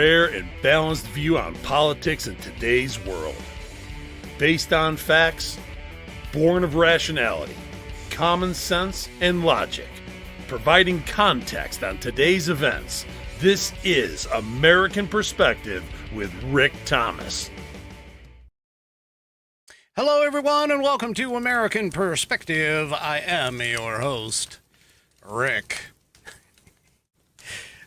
rare and balanced view on politics in today's world. Based on facts, born of rationality, common sense, and logic, providing context on today's events, this is American Perspective with Rick Thomas. Hello, everyone, and welcome to American Perspective. I am your host, Rick.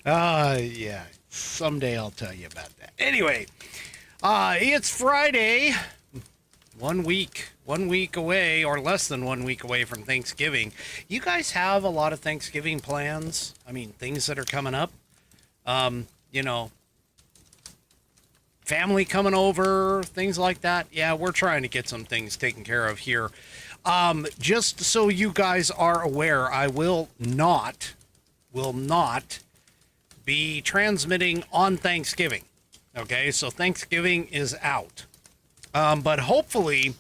Yeah, someday I'll tell you about that. Anyway, it's Friday, 1 week away, or less than 1 week away from Thanksgiving. You guys have a lot of Thanksgiving plans? I mean, things that are coming up. Family coming over, things like that. Yeah, we're trying to get some things taken care of here. Just so you guys are aware, I will not be transmitting on Thanksgiving. Okay, so Thanksgiving is out. But hopefully,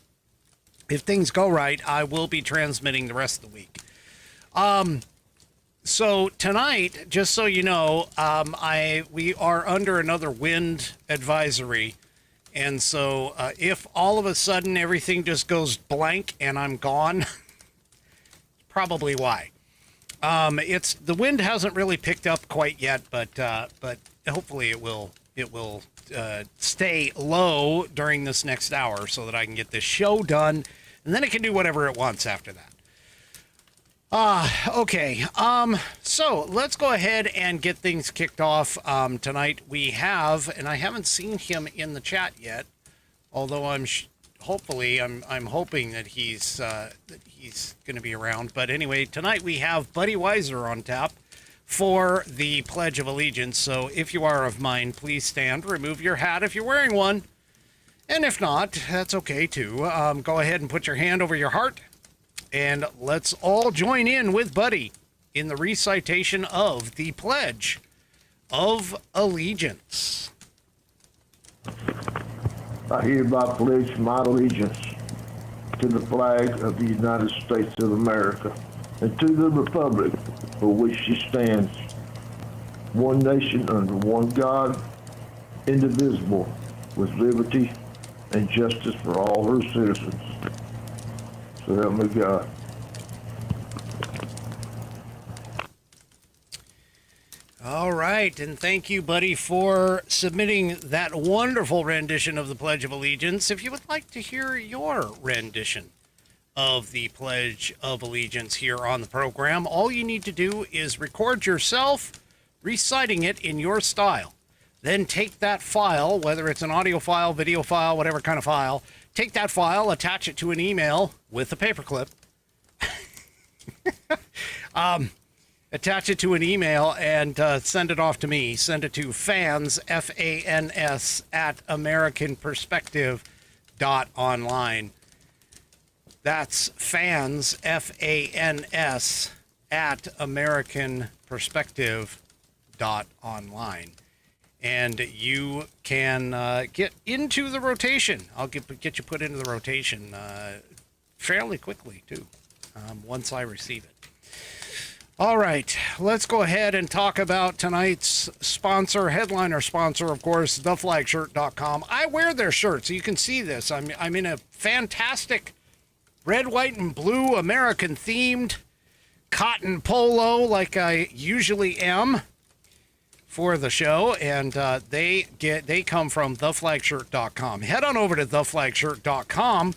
if things go right, I will be transmitting the rest of the week. So tonight, just so you know, we are under another wind advisory. And so if all of a sudden everything just goes blank and I'm gone, probably why. The wind hasn't really picked up quite yet, but hopefully it will stay low during this next hour so that I can get this show done, and then it can do whatever it wants after that. Okay. So let's go ahead and get things kicked off. Tonight we have, and I haven't seen him in the chat yet, although I'm hoping that he's going to be around. But anyway, tonight we have Buddy Weiser on tap for the Pledge of Allegiance. So if you are of mine, please stand, remove your hat if you're wearing one. And if not, that's okay too. Go ahead and put your hand over your heart. And let's all join in with Buddy in the recitation of the Pledge of Allegiance. I hereby pledge my allegiance to the flag of the United States of America and to the republic for which she stands, one nation under one God, indivisible, with liberty and justice for all her citizens. So help me God. All right, and thank you, Buddy, for submitting that wonderful rendition of the Pledge of Allegiance. If you would like to hear your rendition of the Pledge of Allegiance here on the program, all you need to do is record yourself reciting it in your style. Then take that file, whether it's an audio file, video file, whatever kind of file, take that file, attach it to an email with a paperclip. Attach it to an email and send it off to me. Send it to fans, F-A-N-S, at americanperspective.online. That's fans, F-A-N-S, at americanperspective.online. And you can get into the rotation. I'll get you put into the rotation fairly quickly, too, once I receive it. All right, let's go ahead and talk about tonight's sponsor, headliner sponsor, of course, theflagshirt.com. I wear their shirts. You can see this. I'm in a fantastic red, white, and blue American-themed cotton polo like I usually am for the show, and they come from theflagshirt.com. Head on over to theflagshirt.com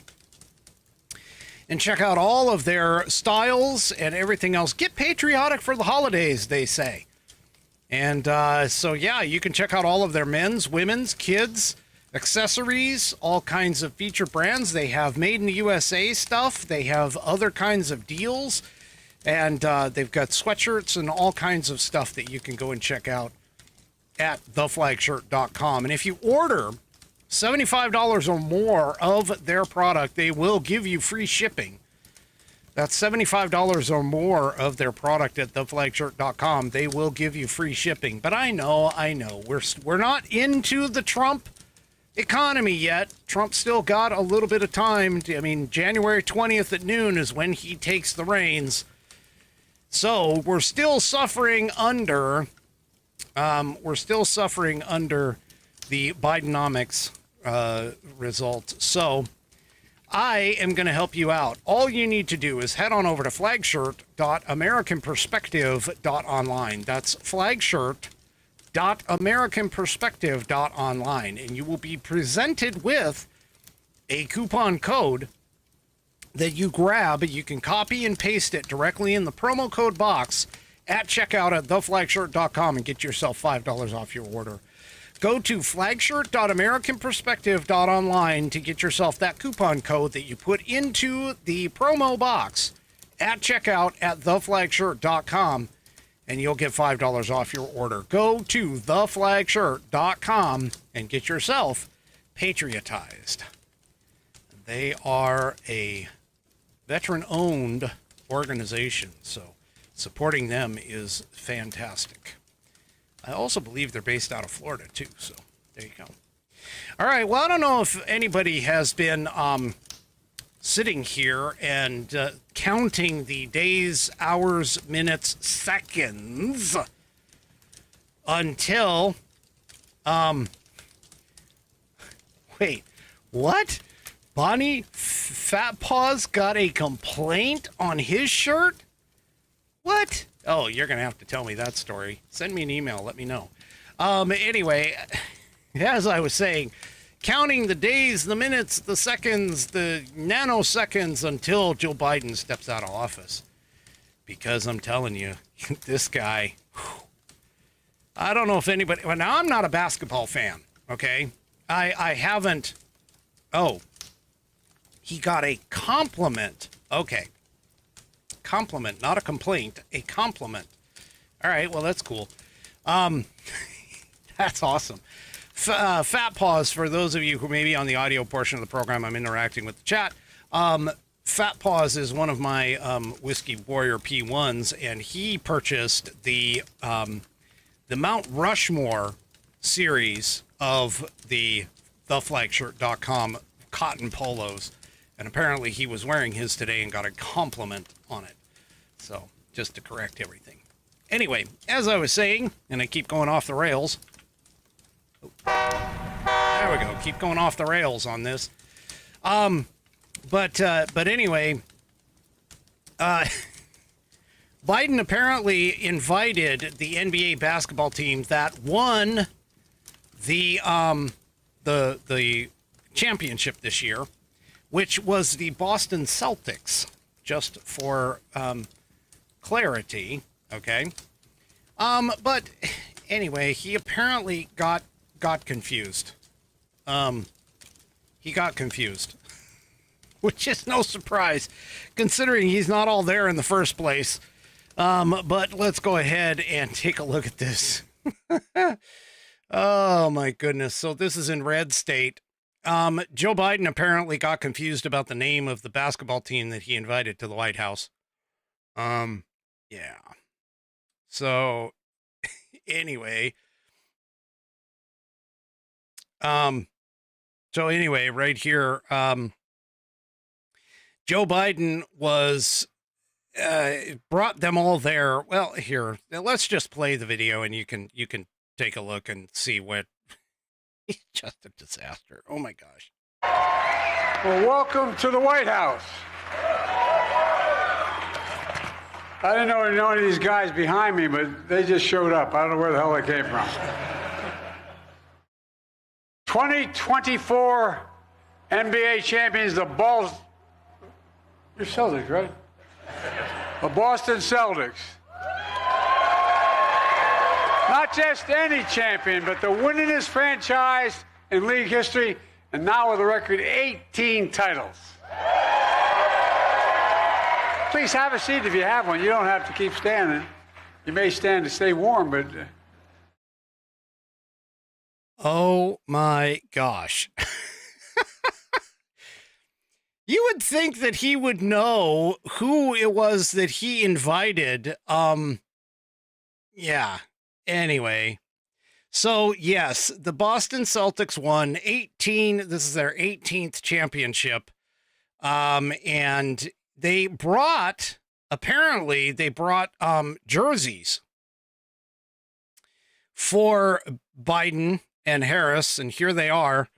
and check out all of their styles and everything else. Get patriotic for the holidays, they say. And so, yeah, you can check out all of their men's, women's, kids, accessories, all kinds of feature brands. They have made in the USA stuff. They have other kinds of deals. And they've got sweatshirts and all kinds of stuff that you can go and check out at theflagshirt.com. And if you order $75 or more of their product, they will give you free shipping. That's $75 or more of their product at theflagshirt.com. They will give you free shipping. But I know, we're not into the Trump economy yet. Trump still got a little bit of time. January 20th at noon is when he takes the reins. So we're still suffering under We're still suffering under the Bidenomics results. So I am going to help you out. All you need to do is head on over to flagshirt.americanperspective.online. That's flagshirt.americanperspective.online. And you will be presented with a coupon code that you grab. You can copy and paste it directly in the promo code box at checkout at theflagshirt.com and get yourself $5 off your order. Go to flagshirt.americanperspective.online to get yourself that coupon code that you put into the promo box at checkout at theflagshirt.com, and you'll get $5 off your order. Go to theflagshirt.com and get yourself patriotized. They are a veteran-owned organization, so supporting them is fantastic. I also believe they're based out of Florida, too, so there you go. All right, well, I don't know if anybody has been sitting here and counting the days, hours, minutes, seconds until, wait, what? Bonnie Fat Paws got a complaint on his shirt? What? Oh, you're going to have to tell me that story. Send me an email. Let me know. Anyway, as I was saying, counting the days, the minutes, the seconds, the nanoseconds until Joe Biden steps out of office. Because I'm telling you, this guy, I don't know if anybody, well, now I'm not a basketball fan, okay? I haven't, oh, he got a compliment. Okay. Compliment, not a complaint, a compliment. All right, well, that's cool. That's awesome. Fat Paws, for those of you who may be on the audio portion of the program, I'm interacting with the chat. Fat Paws is one of my Whiskey Warrior P1s, and he purchased the Mount Rushmore series of the theflagshirt.com cotton polos. And apparently he was wearing his today and got a compliment on it. So, just to correct everything. Anyway, as I was saying, and I keep going off the rails. There we go. Keep going off the rails on this. But anyway, Biden apparently invited the NBA basketball team that won the championship this year, which was the Boston Celtics, just for clarity, okay? But anyway, he apparently got confused. He got confused, which is no surprise, considering he's not all there in the first place. But let's go ahead and take a look at this. Oh, my goodness. So this is in Red State. Joe Biden apparently got confused about the name of the basketball team that he invited to the White House. Yeah. So, anyway. Right here, Joe Biden was, brought them all there. Well, here, let's just play the video and you can take a look and see what. It's just a disaster. Oh, my gosh. Well, welcome to the White House. I didn't know any of these guys behind me, but they just showed up. I don't know where the hell they came from. 2024 NBA champions, the You're Celtics, right? The Boston Celtics. Not just any champion, but the winningest franchise in league history, and now with a record 18 titles. Please have a seat if you have one. You don't have to keep standing. You may stand to stay warm, but... Oh, my gosh. You would think that he would know who it was that he invited. Yeah. Anyway, so yes, the Boston Celtics won 18. This is their 18th championship. And they brought jerseys for Biden and Harris, and here they are.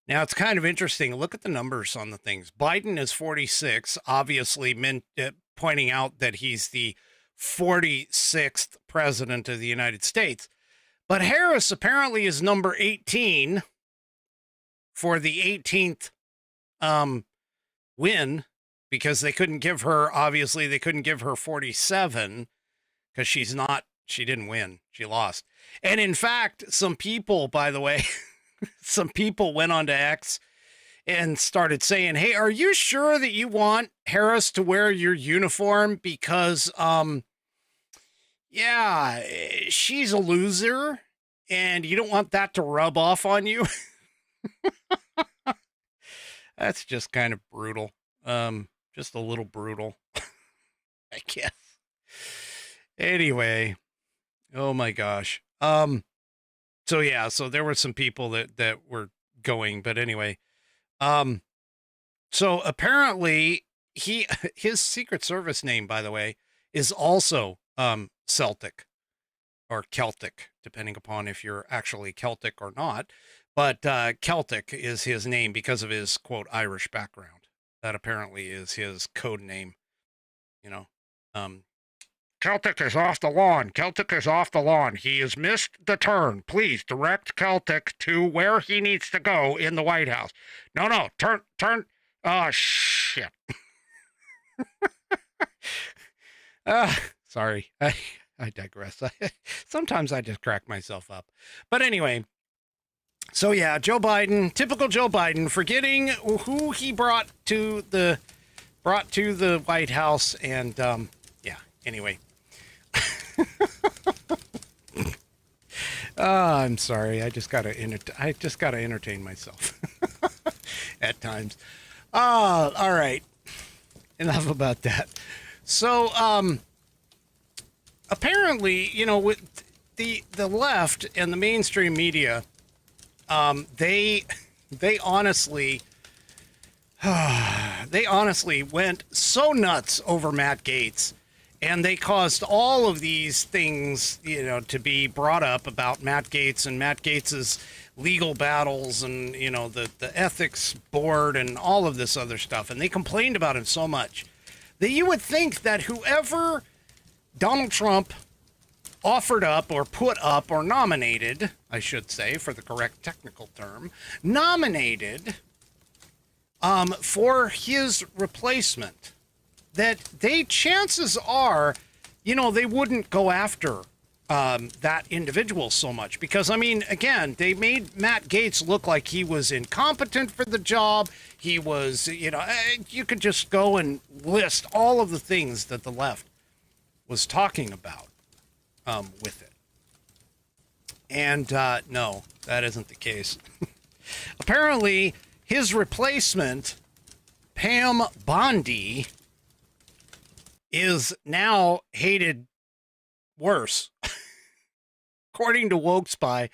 Now, it's kind of interesting. Look at the numbers on the things. Biden is 46, obviously pointing out that he's the 46th president of the United States. But Harris apparently is number 18 for the 18th win, because they couldn't give her 47 because she didn't win. She lost. And in fact, some people, by the way, some people went on to X and started saying, hey, are you sure that you want Harris to wear your uniform? Because, yeah, she's a loser and you don't want that to rub off on you. That's just kind of brutal. Just a little brutal, I guess. Anyway, oh my gosh. So yeah, so there were some people that were going, but anyway, so apparently his Secret Service name, by the way, is also, Celtic or Celtic, depending upon if you're actually Celtic or not. But, Celtic is his name because of his quote Irish background. That apparently is his code name, you know, Celtic is off the lawn. Celtic is off the lawn. He has missed the turn. Please direct Celtic to where he needs to go in the White House. No, turn. Oh, shit. Sorry. I digress. Sometimes I just crack myself up. But anyway, so yeah, Joe Biden, typical Joe Biden, forgetting who he brought to the White House. And, yeah, anyway. I'm sorry. I just gotta entertain myself at times. All right. Enough about that. So, apparently, you know, with the left and the mainstream media, they honestly went so nuts over Matt Gaetz. And they caused all of these things, you know, to be brought up about Matt Gaetz and Matt Gaetz's legal battles and, you know, the ethics board and all of this other stuff. And they complained about him so much that you would think that whoever Donald Trump offered up or put up or nominated, I should say, for the correct technical term, nominated for his replacement, that chances are, you know, they wouldn't go after that individual so much. Because, I mean, again, they made Matt Gaetz look like he was incompetent for the job. He was, you know, you could just go and list all of the things that the left was talking about with it. And no, that isn't the case. Apparently, his replacement, Pam Bondi, is now hated worse. According to Woke Spy,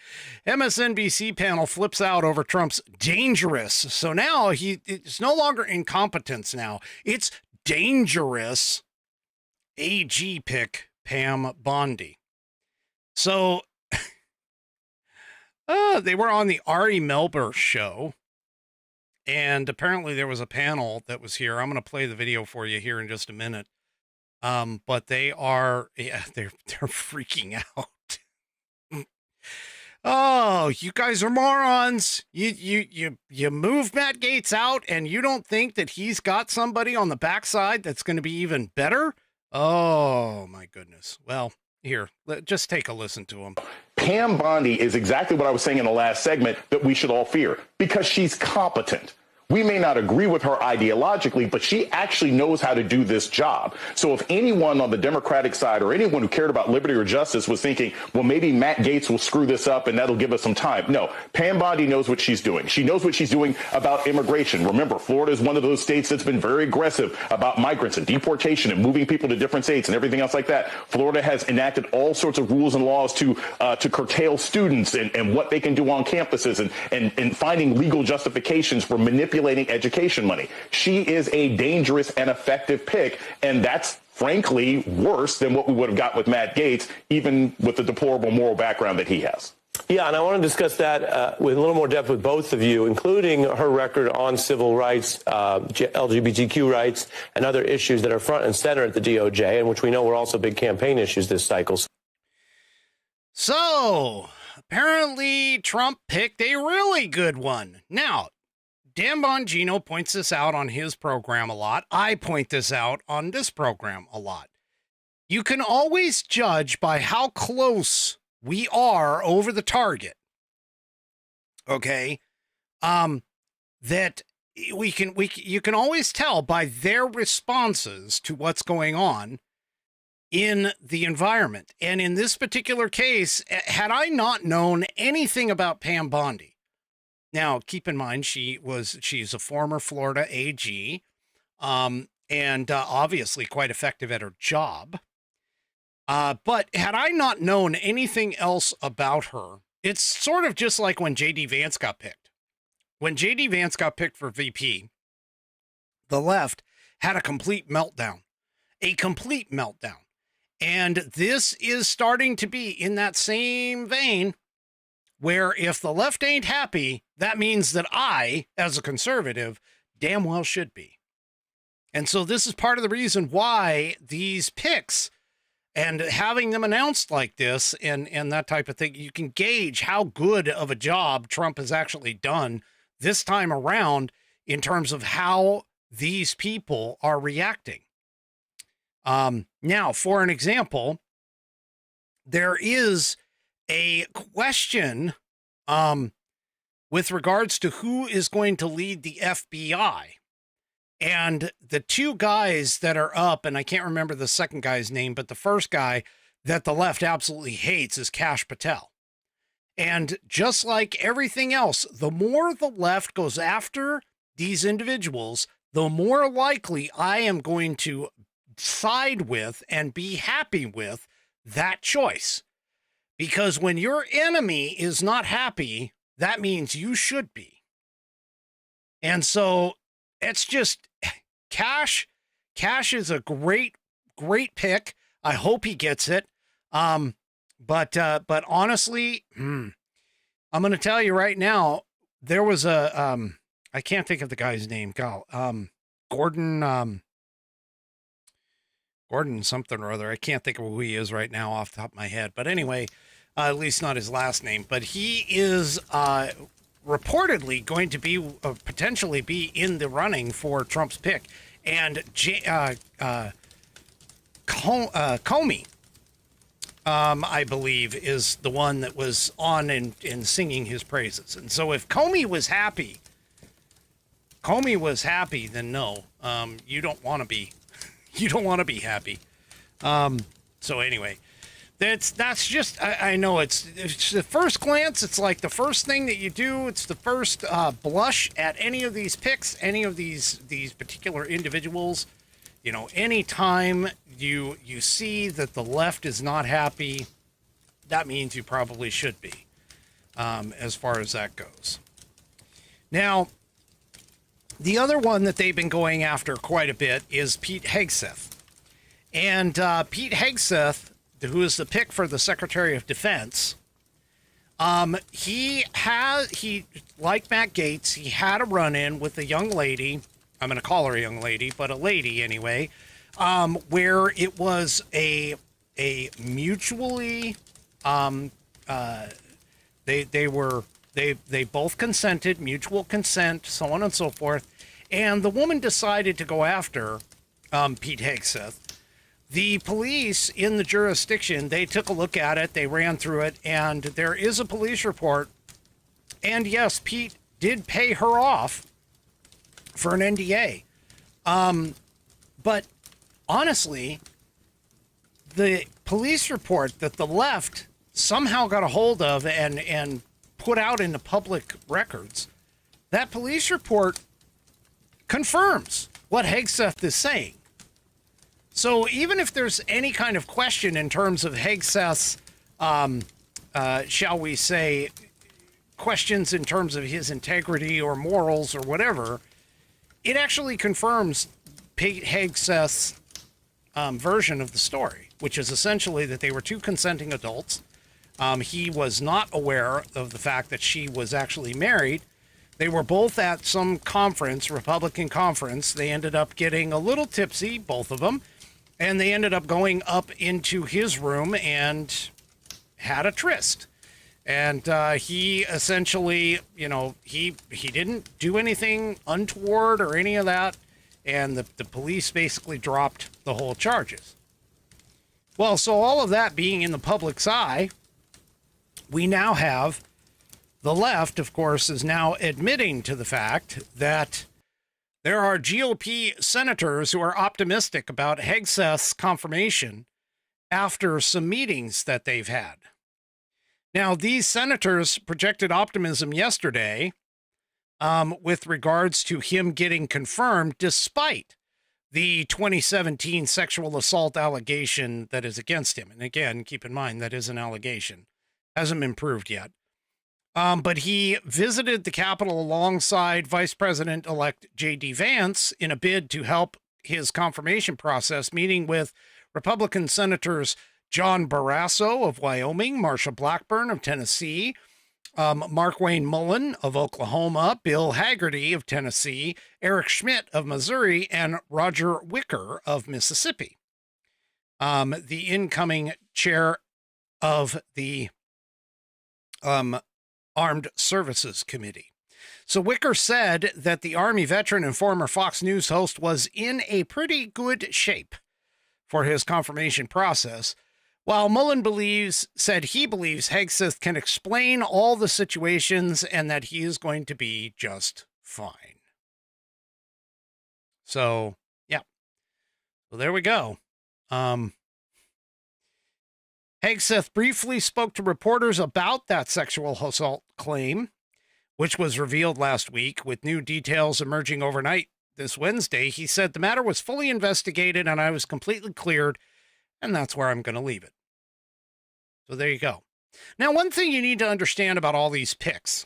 MSNBC panel flips out over Trump's dangerous. So now it's no longer incompetence now. It's dangerous AG pick Pam Bondi. So they were on the Ari Melber show. And apparently there was a panel that was here. I'm going to play the video for you here in just a minute. But they're freaking out. Oh, you guys are morons. You move Matt Gaetz out and you don't think that he's got somebody on the backside that's going to be even better? Oh my goodness. Well, here, just take a listen to him. Pam Bondi is exactly what I was saying in the last segment that we should all fear, because she's competent. We may not agree with her ideologically, but she actually knows how to do this job. So if anyone on the Democratic side or anyone who cared about liberty or justice was thinking, well, maybe Matt Gaetz will screw this up and that'll give us some time. No, Pam Bondi knows what she's doing. She knows what she's doing about immigration. Remember, Florida is one of those states that's been very aggressive about migrants and deportation and moving people to different states and everything else like that. Florida has enacted all sorts of rules and laws to curtail students and what they can do on campuses and finding legal justifications for manipulating education money. She is a dangerous and effective pick, and that's frankly, worse than what we would have got with Matt Gaetz, even with the deplorable moral background that he has. Yeah, and I want to discuss that with a little more depth with both of you, including her record on civil rights, LGBTQ rights, and other issues that are front and center at the DOJ, and which we know were also big campaign issues this cycle. So, apparently Trump picked a really good one. Now, Dan Bongino points this out on his program a lot. I point this out on this program a lot. You can always judge by how close we are over the target. Okay. That you can always tell by their responses to what's going on in the environment. And in this particular case, had I not known anything about Pam Bondi, now keep in mind, she's a former Florida AG, and obviously quite effective at her job. But had I not known anything else about her, it's sort of just like when J.D. Vance got picked. When J.D. Vance got picked for VP, the left had a complete meltdown. And this is starting to be in that same vein where if the left ain't happy, that means that I, as a conservative, damn well should be. And so this is part of the reason why these picks and having them announced like this and that type of thing, you can gauge how good of a job Trump has actually done this time around in terms of how these people are reacting. Now, for an example, there is a question with regards to who is going to lead the FBI. And the two guys that are up, and I can't remember the second guy's name, but the first guy that the left absolutely hates is Kash Patel. And just like everything else, the more the left goes after these individuals, the more likely I am going to side with and be happy with that choice. Because when your enemy is not happy, that means you should be. And so it's just Kash is a great pick. I hope he gets it. But honestly, I'm going to tell you right now, there was a, I can't think of the guy's name. Gordon something or other. I can't think of who he is right now off the top of my head. But anyway, at least not his last name. But he is reportedly going to be potentially be in the running for Trump's pick. And Comey, I believe, is the one that was on and singing his praises. And so if Comey was happy, then no, you don't want to be. You don't want to be happy. So anyway, that's just, I know it's the first glance. It's like the first thing that you do. It's the first blush at any of these picks, any of these particular individuals. You know, anytime you see that the left is not happy, that means you probably should be, as far as that goes. Now, the other one that they've been going after quite a bit is Pete Hegseth. And Pete Hegseth, who is the pick for the Secretary of Defense, he like Matt Gaetz, he had a run-in with a young lady. I'm going to call her a young lady, but a lady anyway, where it was a mutually, they both consented, mutual consent, so on and so forth. And the woman decided to go after Pete Hegseth. The police in the jurisdiction, they took a look at it, they ran through it, and there is a police report. And yes, Pete did pay her off for an NDA. But honestly, the police report that the left somehow got a hold of and put out in the public records, that police report confirms what Hegseth is saying. So even if there's any kind of question in terms of Hegseth's, shall we say, questions in terms of his integrity or morals or whatever, it actually confirms Pete Hegseth's version of the story, which is essentially that they were two consenting adults. He was not aware of the fact that she was actually married. They were both at some conference, Republican conference. They ended up getting a little tipsy, both of them, and they ended up going up into his room and had a tryst. And he essentially, you know, he didn't do anything untoward or any of that. And the police basically dropped the whole charges. Well, so all of that being in the public's eye, we now have the left, of course, is now admitting to the fact that there are GOP senators who are optimistic about Hegseth's confirmation after some meetings that they've had. Now, these senators projected optimism yesterday with regards to him getting confirmed, despite the 2017 sexual assault allegation that is against him. And again, keep in mind, that is an allegation. Hasn't been proved yet. But he visited the Capitol alongside Vice President-elect J.D. Vance in a bid to help his confirmation process, meeting with Republican Senators John Barrasso of Wyoming, Marsha Blackburn of Tennessee, Mark Wayne Mullen of Oklahoma, Bill Hagerty of Tennessee, Eric Schmidt of Missouri, and Roger Wicker of Mississippi. The incoming chair of the Armed Services Committee. So Wicker said that the Army veteran and former Fox News host was in a pretty good shape for his confirmation process, while Mullen said he believes Hegseth can explain all the situations and that he is going to be just fine. So, yeah. Well, there we go. Hegseth briefly spoke to reporters about that sexual assault claim, which was revealed last week, with new details emerging overnight this Wednesday. He said the matter was fully investigated and I was completely cleared, and that's where I'm going to leave it. So there you go. Now, one thing you need to understand about all these pics,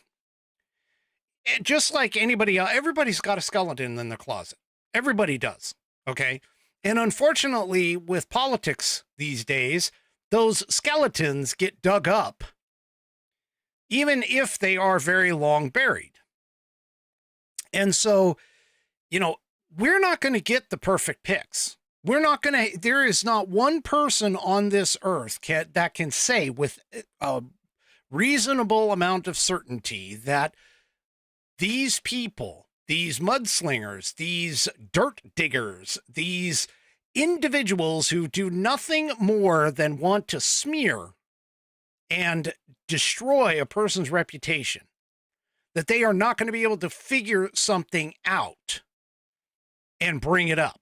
just like anybody else, everybody's got a skeleton in their closet. Everybody does. Okay. And unfortunately, with politics these days, those skeletons get dug up, even if they are very long buried. And so, you know, we're not going to get the perfect pics. We're not going to, there is not one person on this earth that can say with a reasonable amount of certainty that these people, these mudslingers, these dirt diggers, these individuals who do nothing more than want to smear and destroy a person's reputation, that they are not going to be able to figure something out and bring it up.